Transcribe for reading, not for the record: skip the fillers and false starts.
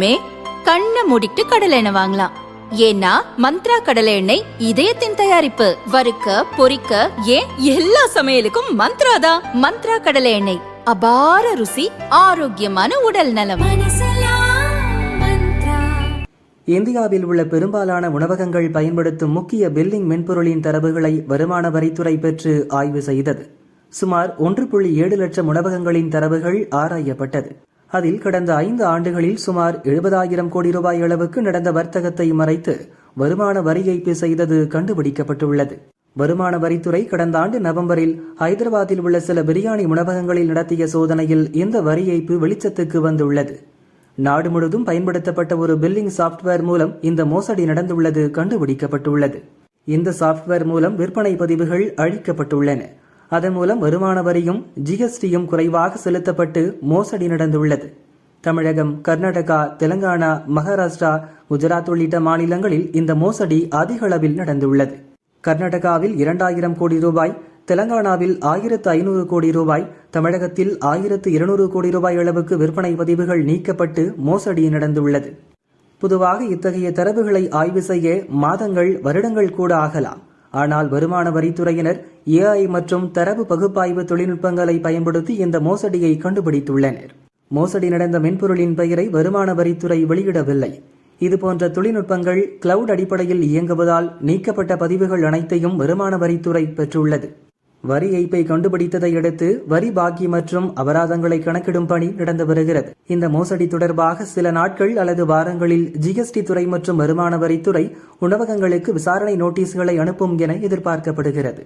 இனிமே கண்ணை மூடிட்டு கடலை எண்ணெய் வாங்கலாம். ஏன்னா மந்த்ரா கடலை எண்ணெய் இதயத்தின் தயாரிப்பு. வறுக்க பொரிக்க ஏன் எல்லா சமையலுக்கும் மந்த்ரா தான். மந்த்ரா கடலை எண்ணெய், அபார ருசி, ஆரோக்கியமான உடல் நலம். இந்தியாவில் உள்ள பெரும்பாலான உணவகங்கள் பயன்படுத்தும் முக்கிய பில்லிங் மென்பொருளின் தரவுகளை வருமான வரித்துறை பெற்று ஆய்வு செய்தது. சுமார் 1.7 லட்சம் உணவகங்களின் தரவுகள் ஆராயப்பட்டது. அதில் கடந்த 5 ஆண்டுகளில் சுமார் 70,000 கோடி ரூபாய் அளவுக்கு நடந்த வர்த்தகத்தை மறைத்து வருமான வரி ஏய்ப்பு செய்தது கண்டுபிடிக்கப்பட்டுள்ளது. வருமான வரித்துறை கடந்த ஆண்டு நவம்பரில் ஹைதராபாத்தில் உள்ள சில பிரியாணி உணவகங்களில் நடத்திய சோதனையில் இந்த வரி ஏய்ப்பு வெளிச்சத்துக்கு வந்துள்ளது. நாடு முழுவதும் பயன்படுத்தப்பட்ட ஒரு பில்லிங் சாப்ட்வேர் மூலம் இந்த மோசடி நடந்துள்ளது கண்டுபிடிக்கப்பட்டுள்ளது. இந்த சாப்ட்வேர் மூலம் விற்பனை பதிவுகள் அழிக்கப்பட்டுள்ளன. அதன் மூலம் வருமான வரியும் ஜிஎஸ்டியும் குறைவாக செலுத்தப்பட்டு மோசடி நடந்துள்ளது. தமிழகம், கர்நாடகா, தெலங்கானா, மகாராஷ்டிரா, குஜராத் உள்ளிட்ட மாநிலங்களில் இந்த மோசடி அதிக அளவில் நடந்துள்ளது. கர்நாடகாவில் 2,000 கோடி ரூபாய், தெலங்கானாவில் 1,500 கோடி ரூபாய், தமிழகத்தில் 1,200 கோடி ரூபாய் அளவுக்கு விற்பனை பதிவுகள் நீக்கப்பட்டு மோசடி நடந்துள்ளது. பொதுவாக இத்தகைய தரவுகளை ஆய்வு செய்ய மாதங்கள், வருடங்கள் கூட ஆகலாம். ஆனால் வருமான வரித்துறையினர் AI மற்றும் தரவு பகுப்பாய்வு தொழில்நுட்பங்களை பயன்படுத்தி இந்த மோசடியை கண்டுபிடித்துள்ளனர். மோசடி நடந்த மென்பொருளின் பெயரை வருமான வரித்துறை வெளியிடவில்லை. இதுபோன்ற தொழில்நுட்பங்கள் கிளவுட் அடிப்படையில் இயங்குவதால் நீக்கப்பட்ட பதிவுகள் அனைத்தையும் வருமான வரித்துறை பெற்றுள்ளது. வரி ஏய்ப்பை கண்டுபிடித்ததை அடுத்து வரி பாக்கி மற்றும் அபராதங்களை கணக்கிடும் பணி நடந்து வருகிறது. இந்த மோசடி தொடர்பாக சில நாட்கள் அல்லது வாரங்களில் ஜிஎஸ்டி துறை மற்றும் வருமான வரித்துறை உணவகங்களுக்கு விசாரணை நோட்டீஸ்களை அனுப்பும் என எதிர்பார்க்கப்படுகிறது.